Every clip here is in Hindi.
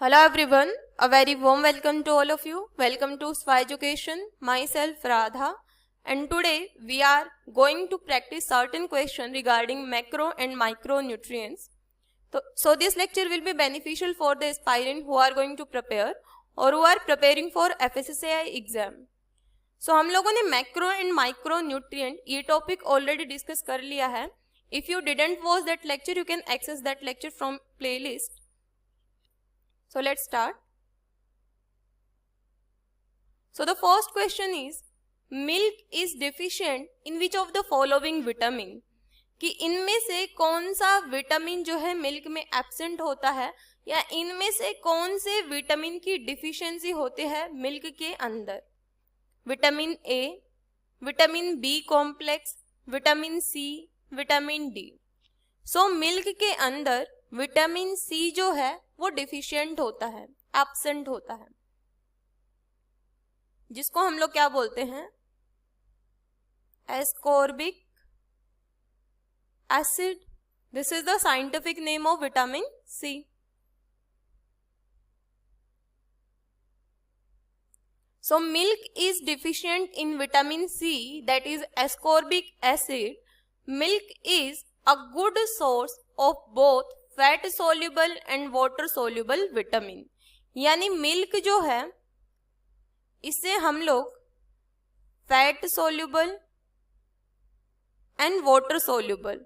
Hello everyone, a very warm welcome to all of you. Welcome to SWA Education, myself Radha, and today we are going to practice certain questions regarding macro and micronutrients. So this lecture will be beneficial for the aspirant who are going to prepare or who are preparing for FSSAI exam. So हम लोगों ने मैक्रो एंड माइक्रो न्यूट्रिएंट ये टॉपिक ऑलरेडी डिस्कस कर लिया है. If you didn't watch that lecture you can access that lecture from playlist. So let's start. So the first question is, milk is deficient in which of the following vitamin? कि इनमें से कौन सा विटामिन जो है मिल्क में एब्सेंट होता है या इनमें से कौन से विटामिन की डिफिशियंसी होती है मिल्क के अंदर? Vitamin A, vitamin B complex, vitamin C, vitamin D. So milk के अंदर विटामिन सी जो है वो डिफिशिएंट होता है, एब्सेंट होता है, जिसको हम लोग क्या बोलते हैं? Ascorbic acid. This is the scientific name of vitamin C. So milk is deficient in vitamin C, that is ascorbic acid. Milk is a good source of both fat soluble and water soluble vitamin. यानी मिल्क जो है इससे हम लोग fat soluble and water soluble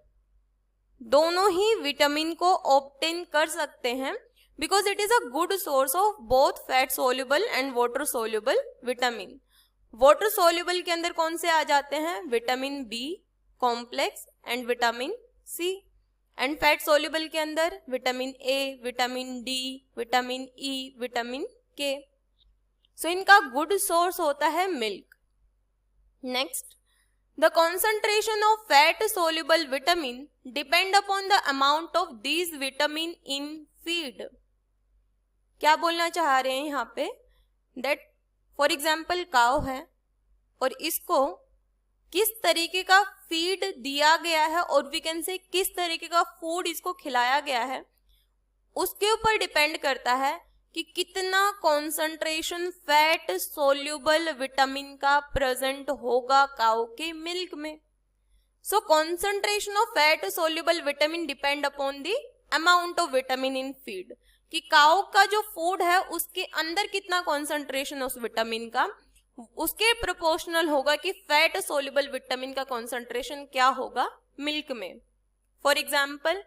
दोनों ही विटामिन को ऑब्टेन कर सकते हैं because it is a good source of both fat soluble and water soluble vitamin. Water soluble के अंदर कौन से आ जाते हैं? Vitamin B complex and vitamin C. And fat soluble के अंदर vitamin A, vitamin D, vitamin E, vitamin के. सो इनका गुड सोर्स होता है milk. Next, the concentration of fat soluble vitamin depend upon the amount of these vitamin in feed. क्या बोलना चाह रहे हैं यहाँ पे? दैट फॉर एग्जाम्पल काव है और इसको किस तरीके का फीड दिया गया है और वी कैन से किस तरीके का फूड इसको खिलाया गया है, उसके ऊपर डिपेंड करता है कि कितना कॉन्सेंट्रेशन फैट सोल्यूबल विटामिन का प्रेजेंट होगा काऊ के मिल्क में. सो concentration of fat soluble vitamin depend upon the amount of vitamin in feed. कि काऊ का जो फूड है उसके अंदर कितना कॉन्सेंट्रेशन उस विटामिन का, उसके प्रोपोर्शनल होगा कि फैट सोल्यूबल विटामिन का कॉन्सेंट्रेशन क्या होगा मिल्क में. For example,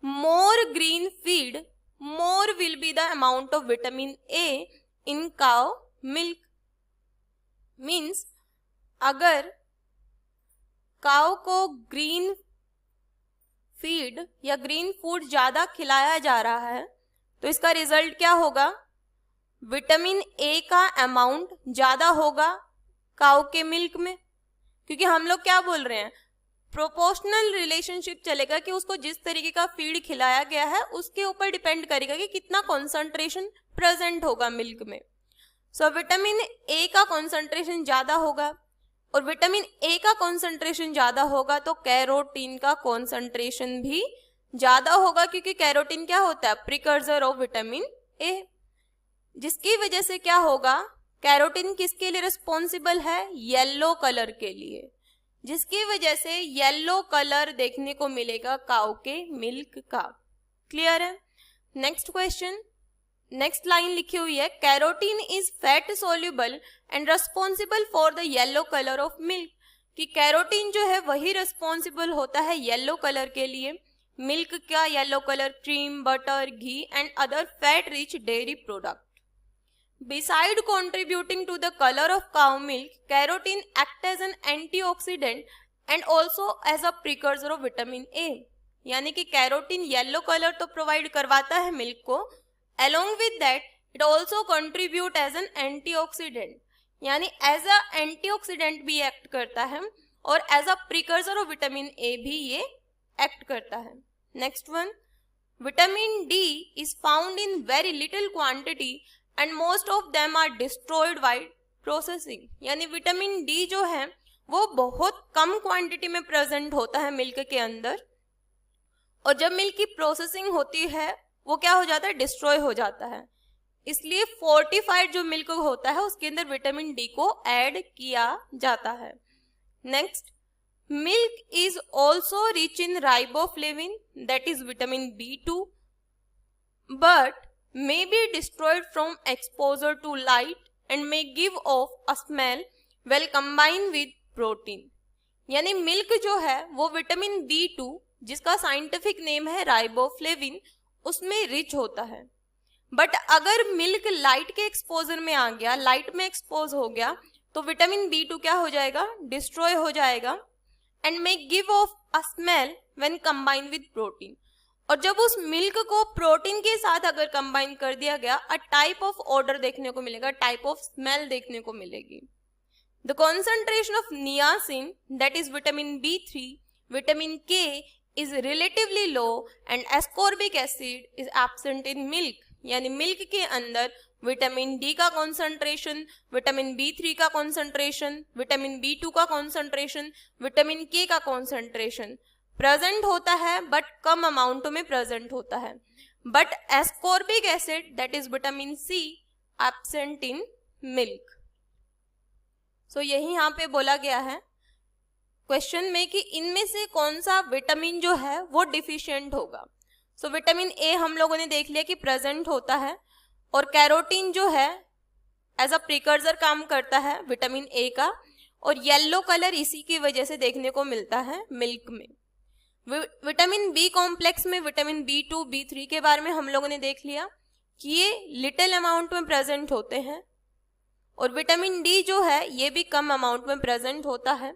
more green feed more will be the amount of vitamin A in cow milk. Means अगर काउ को ग्रीन फीड या ग्रीन फूड ज्यादा खिलाया जा रहा है तो इसका रिजल्ट क्या होगा? विटामिन ए का अमाउंट ज्यादा होगा काऊ के मिल्क में. क्योंकि हम लोग क्या बोल रहे हैं? प्रोपोर्शनल रिलेशनशिप चलेगा कि उसको जिस तरीके का फीड खिलाया गया है उसके ऊपर डिपेंड करेगा कि कितना कॉन्सेंट्रेशन प्रेजेंट होगा मिल्क में. सो विटामिन ए का कॉन्सेंट्रेशन ज्यादा होगा और विटामिन ए का कॉन्सेंट्रेशन ज्यादा होगा तो कैरोटीन का कॉन्सेंट्रेशन भी ज्यादा होगा. क्योंकि कैरोटीन क्या होता है? प्रिकर्सर ऑफ विटामिन ए. जिसकी वजह से क्या होगा? कैरोटीन किसके लिए रिस्पॉन्सिबल है? येलो कलर के लिए. जिसकी वजह से येलो कलर देखने को मिलेगा काऊ के मिल्क का. क्लियर है? नेक्स्ट क्वेश्चन, नेक्स्ट लाइन लिखी हुई है, carotene is fat soluble and responsible for the yellow colour of milk. कि कैरोटीन जो है वही रिस्पॉन्सिबल होता है येलो कलर के लिए मिल्क का. Yellow colour cream, butter, ghee and other fat rich dairy product. Beside contributing to the color of cow milk, carotene act as an antioxidant and also as a precursor of vitamin A. यानी कि कैरोटीन येलो कलर तो प्रोवाइड करवाता है मिल्क को, along with that it also contribute as an antioxidant. यानी एज अ एंटीऑक्सीडेंट भी एक्ट करता है और as a precursor of vitamin A भी ये एक्ट करता है. Next one, vitamin D is found in very little quantity and most of them are destroyed by processing. यानी विटामिन डी जो है वो बहुत कम क्वांटिटी में प्रेजेंट होता है मिल्क के अंदर और जब मिल्क की प्रोसेसिंग होती है वो क्या हो जाता है? डिस्ट्रॉय हो जाता है. इसलिए फोर्टिफाइड जो मिल्क होता है उसके अंदर विटामिन डी को ऐड किया जाता है। Next, milk is also rich in riboflavin that is vitamin B2 but may be destroyed from exposure to light and may give off a smell well combined with protein। यानी मिल्क जो है वो विटामिन B2 जिसका साइंटिफिक नेम है राइबोफ्लेविन उसमें रिच होता है, बट अगर मिल्क लाइट के एक्सपोजर में आ गया, लाइट में एक्सपोज हो गया तो विटामिन B2 क्या हो जाएगा, डिस्ट्रॉय हो जाएगा and may give of a smell when combined with protein. और जब उस मिल्क को प्रोटीन के साथ अगर कंबाइन कर दिया गया, अ टाइप ऑफ ऑर्डर देखने को मिलेगा, टाइप ऑफ स्मेल देखने को मिलेगी। The concentration of niacin that is vitamin B3, vitamin K is relatively low and ascorbic acid is absent in milk. यानी मिल्क के अंदर विटामिन डी का कॉन्सेंट्रेशन, विटामिन B3 का कॉन्सेंट्रेशन, विटामिन B2 का कॉन्सेंट्रेशन, विटामिन K का कॉन्सेंट्रेशन प्रेजेंट होता है बट कम अमाउंट में प्रेजेंट होता है। But ascorbic acid that is vitamin C absent in milk. So यही यहाँ पे बोला गया है क्वेश्चन में कि इनमें से कौन सा विटामिन जो है वो डिफिशिएंट होगा। सो विटामिन ए हम लोगों ने देख लिया कि प्रेजेंट होता है, और कैरोटीन जो है एज अ प्रिकर्सर काम करता है विटामिन ए का, और येलो कलर इसी की वजह से देखने को मिलता है मिल्क में। विटामिन बी कॉम्प्लेक्स में विटामिन B2, B3 के बारे में हम लोगों ने देख लिया कि ये लिटिल अमाउंट में प्रेजेंट होते हैं, और विटामिन डी जो है ये भी कम अमाउंट में प्रेजेंट होता है।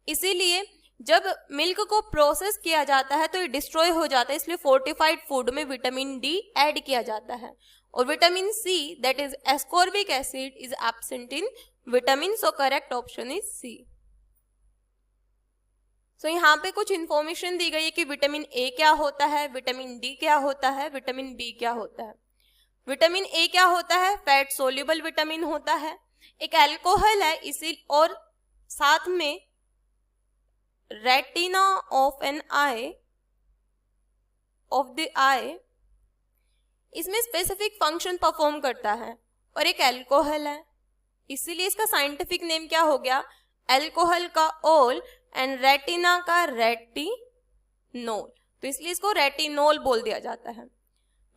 इसीलिए जब मिल्क को प्रोसेस किया जाता है तो ये डिस्ट्रॉय हो जाता है, इसलिए फोर्टिफाइड फूड में विटामिन डी ऐड किया जाता है। और vitamin C that is ascorbic acid is absent in vitamin, so correct option is C. So यहाँ पे कुछ इंफॉर्मेशन दी गई है कि विटामिन ए क्या होता है, विटामिन डी क्या होता है, विटामिन बी क्या होता है। विटामिन ए क्या होता है, फैट सोल्यूबल विटामिन होता है, एक अल्कोहल है इसी, और साथ में retina of an eye of the eye इसमें स्पेसिफिक फंक्शन परफॉर्म करता है, और एक अल्कोहल है इसीलिए इसका साइंटिफिक नेम क्या हो गया, अल्कोहल का ओल एंड रेटिना का रेटिनोल, तो इसलिए इसको रेटिनोल बोल दिया जाता है।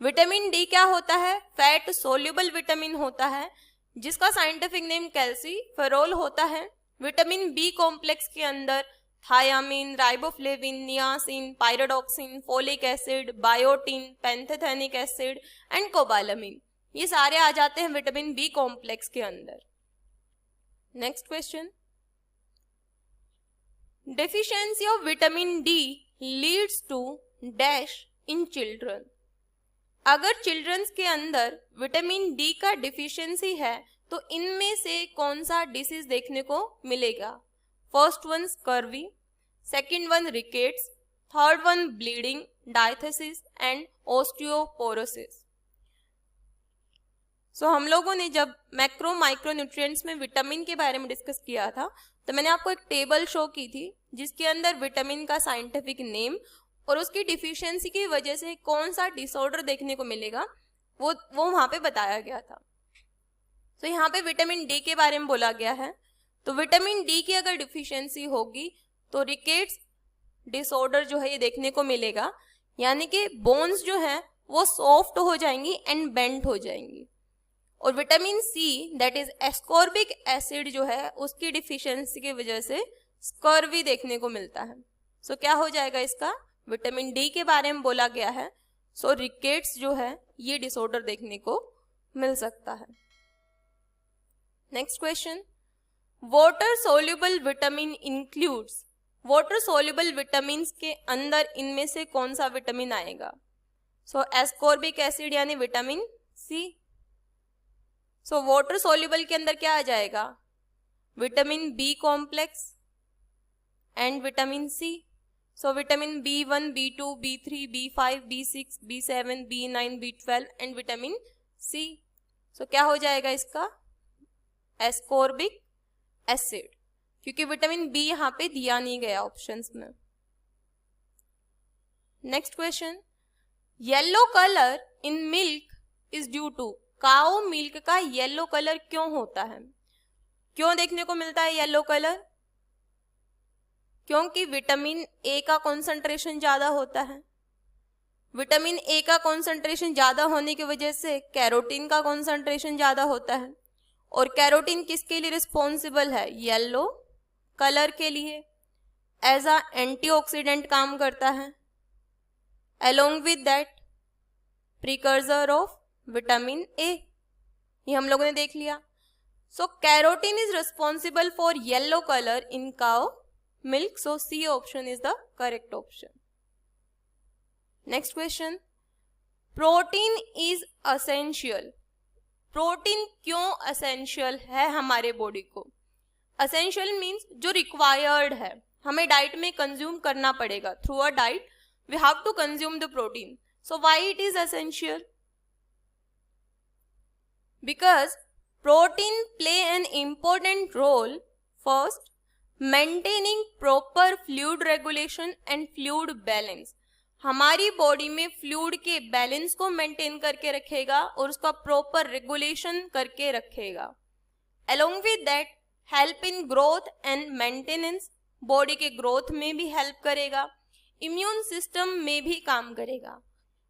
विटामिन डी क्या होता है, फैट सोल्यूबल विटामिन होता है जिसका साइंटिफिक नेम कैल्सीफेरोल होता है। विटामिन बी कॉम्प्लेक्स के अंदर thiamine, riboflavin, niacin, pyridoxine, folic acid, biotin, pantothenic acid and cobalamin, ये सारे आ जाते हैं विटामिन बी कॉम्प्लेक्स के अंदर। Next question, deficiency of vitamin D leads to dash in children. अगर चिल्ड्रंस के अंदर विटामिन डी का डिफिशिएंसी है तो इनमें से कौन सा डिसीज देखने को मिलेगा। First one scurvy, second one rickets, third one bleeding, diathesis and osteoporosis. So हम लोगों ने जब मैक्रो माइक्रो न्यूट्रिएंट्स में विटामिन के बारे में डिस्कस किया था तो मैंने आपको एक टेबल शो की थी जिसके अंदर विटामिन का साइंटिफिक नेम और उसकी डिफिशियंसी की वजह से कौन सा डिसऑर्डर देखने को मिलेगा वो वहां पे बताया गया था। तो यहाँ पे विटामिन डी के बारे में बोला गया है, तो विटामिन डी की अगर डिफिशियंसी होगी तो रिकेट्स डिसऑर्डर जो है ये देखने को मिलेगा, यानी कि बोन्स जो हैं वो सॉफ्ट हो जाएंगी एंड बेंट हो जाएंगी। और vitamin C that is ascorbic acid जो है उसकी डिफिशियंसी की वजह से स्कर्वी देखने को मिलता है। सो क्या हो जाएगा इसका, विटामिन डी के बारे में बोला गया है, सो रिकेट्स जो है ये डिसऑर्डर देखने को मिल सकता है। Next question, water soluble vitamin includes, water soluble vitamin के अंदर इनमें से कौन सा विटामिन आएगा। सो एस्कॉर्बिक एसिड यानी vitamin C. So water soluble के अंदर क्या आ जाएगा, vitamin B complex and vitamin C. So vitamin B1, B2, B3, B5, B6, B7, B9, B12 and vitamin C. So क्या हो जाएगा इसका, एस्कॉर्बिक एसिड, क्योंकि विटामिन बी यहाँ पे दिया नहीं गया ऑप्शंस में। Next question, yellow colour in milk is due to, cow milk का येलो कलर क्यों होता है? क्यों देखने को मिलता है येलो कलर? क्योंकि विटामिन ए का कॉन्सेंट्रेशन ज्यादा होता है। विटामिन ए का कॉन्सेंट्रेशन ज्यादा होने की वजह से कैरोटीन का कॉन्सेंट्रेशन ज्यादा होता है, और कैरोटीन किसके लिए रिस्पॉन्सिबल है? येलो कलर के लिए। एज अ एंटीऑक्सीडेंट काम करता है, along with that precursor of vitamin A. ये हम लोगों ने देख लिया। So carotene is responsible for yellow colour in cow milk, so C option is the correct option. Next question, protein is essential. Protein क्यों असेंशियल है हमारे बॉडी को? असेंशियल मीन्स जो रिक्वायर्ड है, हमें डाइट में कंज्यूम करना पड़ेगा। Through a diet we have to consume the protein. So why it is essential? Because protein play an important role first maintaining proper fluid regulation and fluid balance। हमारी बॉडी में फ्लूइड के बैलेंस को मेंटेन करके रखेगा और उसका प्रॉपर रेगुलेशन करके रखेगा। Along with that help in growth and maintenance, body के ग्रोथ में भी हेल्प करेगा, इम्यून सिस्टम में भी काम करेगा।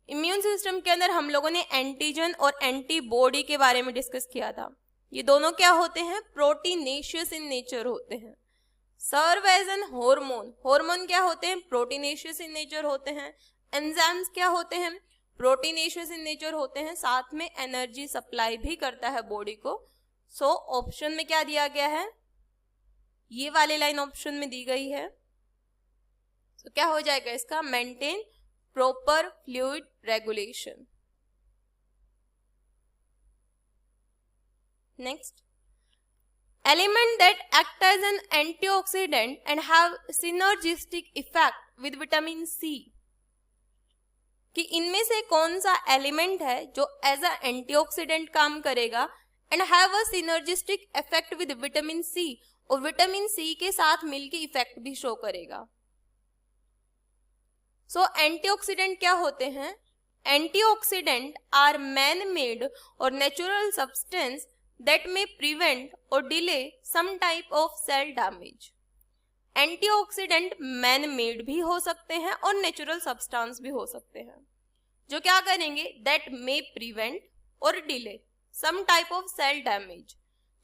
इम्यून सिस्टम के अंदर हम लोगों ने एंटीजन और एंटीबॉडी के बारे में डिस्कस किया था। ये दोनों क्या होते हैं? प्रोटीनेशियस इन नेचर होते हैं। Serve as an hormone, hormone क्या होते हैं? प्रोटीनेशियस इन नेचर होते हैं। एंजाइम्स क्या होते हैं? प्रोटीनेशियस इन नेचर होते हैं। साथ में एनर्जी सप्लाई भी करता है बॉडी को। सो ऑप्शन में क्या दिया गया है? ये वाली लाइन ऑप्शन में दी गई है। तो क्या हो जाएगा इसका? Maintain proper fluid regulation. Next, element that act as an antioxidant and have synergistic effect with vitamin C, कि इनमें से कौन सा एलिमेंट है जो एज अ एंटीऑक्सीडेंट काम करेगा and have a synergistic effect with vitamin C, और विटामिन सी के साथ मिलके इफेक्ट भी शो करेगा। सो एंटीऑक्सीडेंट क्या होते हैं? एंटीऑक्सीडेंट आर मैन मेड और natural substance that may prevent or delay some type of cell damage। Antioxidant man made भी हो सकते हैं और नेचुरल सब्सटेंस भी हो सकते हैं, जो क्या करेंगे? दैट मे प्रिवेंट और delay some type of cell damage,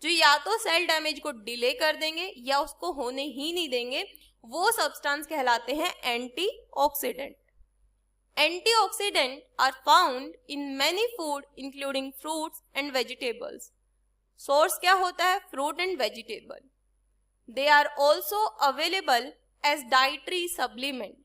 जो या तो सेल डैमेज को डिले कर देंगे या उसको होने ही नहीं देंगे, वो सब्सटेंस कहलाते हैं antioxidant. Antioxidant are found in many food including fruits and vegetables. Source क्या होता है? Fruit and vegetable. They are also available as dietary supplement.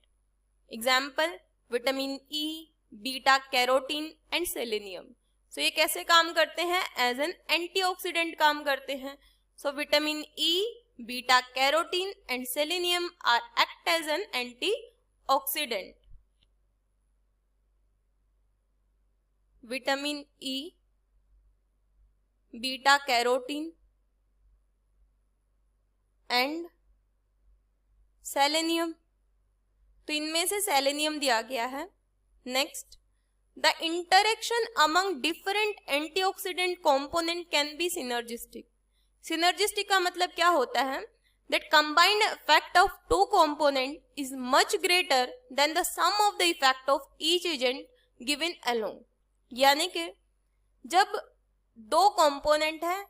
Example vitamin E, beta carotene and selenium. So ये कैसे काम करते हैं? एज एन एंटीऑक्सीडेंट काम करते हैं। So vitamin E, beta carotene and selenium are act as an antioxidant. Vitamin E, beta carotene and selenium, तो इनमें से सेलेनियम दिया गया है। Next, the interaction among different antioxidant component can be synergistic. Synergistic का मतलब क्या होता है? That combined effect of two component is much greater than the sum of the effect of each agent given along. यानी कि जब दो कंपोनेंट है,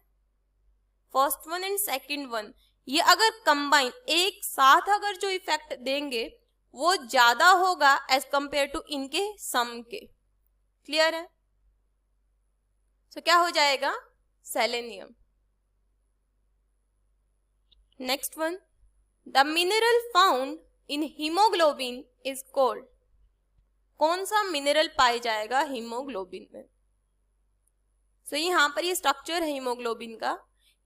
first one and second one, ये अगर कंबाइन एक साथ अगर जो इफेक्ट देंगे वो ज्यादा होगा एज कंपेयर टू इनके सम के। क्लियर है? तो क्या हो जाएगा? Selenium. Next one, the mineral found in haemoglobin is called. कौन सा मिनरल पाया जाएगा हीमोग्लोबिन में? तो यहाँ पर ये स्ट्रक्चर है हीमोग्लोबिन का।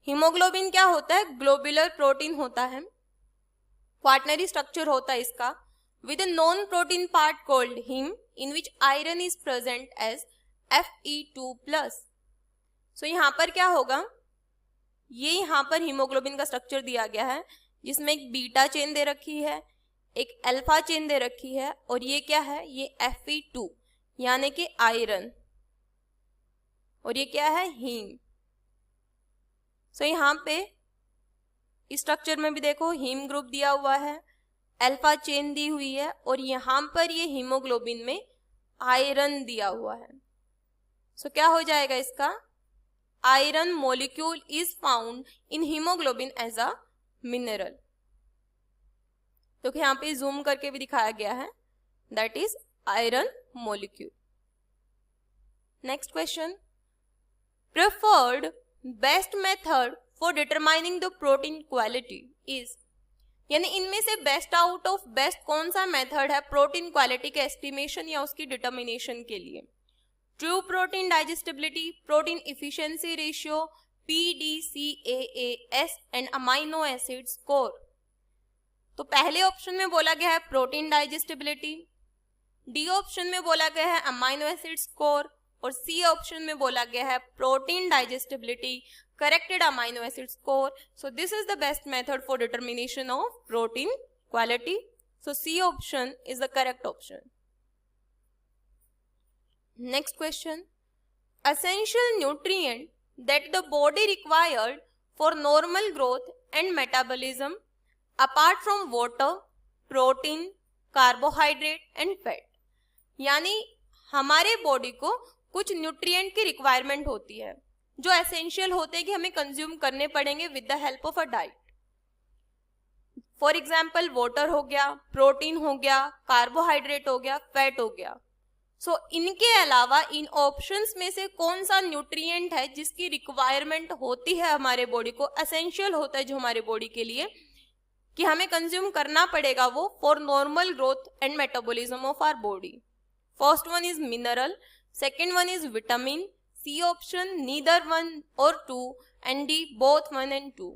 हीमोग्लोबिन क्या होता है? ग्लोबुलर प्रोटीन होता है, क्वाटरनरी स्ट्रक्चर होता है इसका, with a non protein part called heme in which iron is present as Fe2+। सो यहाँ पर क्या होगा? ये यहाँ पर हीमोग्लोबिन का स्ट्रक्चर दिया गया है, जिसमें एक बीटा चेन दे रखी है, एक अल्फा चेन दे रखी है, और ये क्या है? ये Fe2 यानी कि आयरन और ये क्या है, हीम। सो यहाँ पे इस स्ट्रक्चर में भी देखो हीम ग्रुप दिया हुआ है, अल्फा चेन दी हुई है, और यहाँ पर ये हीमोग्लोबिन में आयरन दिया हुआ है। सो क्या हो जाएगा इसका, iron molecule is found in haemoglobin as a mineral. तो यहाँ पे जूम करके भी दिखाया गया है, that is iron molecule. Next question, preferred best method for determining the protein quality is, यानी इनमें से बेस्ट आउट ऑफ बेस्ट कौन सा मेथड है प्रोटीन क्वालिटी के एस्टिमेशन या उसकी डिटर्मिनेशन के लिए। True protein digestibility, protein efficiency ratio, PDCAAS and amino acid score. तो पहले ऑप्शन में बोला गया है प्रोटीन डाइजेस्टिबिलिटी, डी ऑप्शन में बोला गया है अमाइनो एसिड स्कोर, और सी ऑप्शन में बोला गया है protein digestibility corrected amino acid score. So this is the best method for determination of protein quality. So C option is the correct option. Next question, essential nutrient that the body required for normal growth and metabolism apart from water, protein, carbohydrate and fat. यानी हमारे बॉडी को कुछ न्यूट्रिएंट की रिक्वायरमेंट होती है जो एसेंशियल होते हैं कि हमें कंज्यूम करने पड़ेंगे with the help of a diet. For example water हो गया, प्रोटीन हो गया, कार्बोहाइड्रेट हो गया, फैट हो गया। सो इनके अलावा इन ऑप्शंस में से कौन सा न्यूट्रिएंट है जिसकी रिक्वायरमेंट होती है हमारे बॉडी को, एसेंशियल होता है जो हमारे बॉडी के लिए कि हमें कंज्यूम करना पड़ेगा वो for normal growth and metabolism of our body. First one is mineral, second one is vitamin, C option neither 1 or 2, and D both 1 and 2.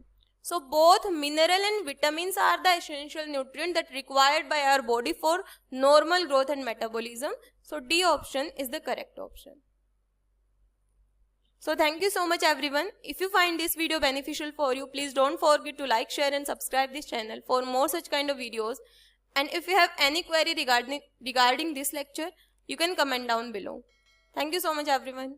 So both mineral and vitamins are the essential nutrient that required by our body for normal growth and metabolism. So D option is the correct option. So thank you so much everyone. If you find this video beneficial for you, please don't forget to like, share and subscribe this channel for more such kind of videos. And if you have any query regarding this lecture, you can comment down below. Thank you so much everyone.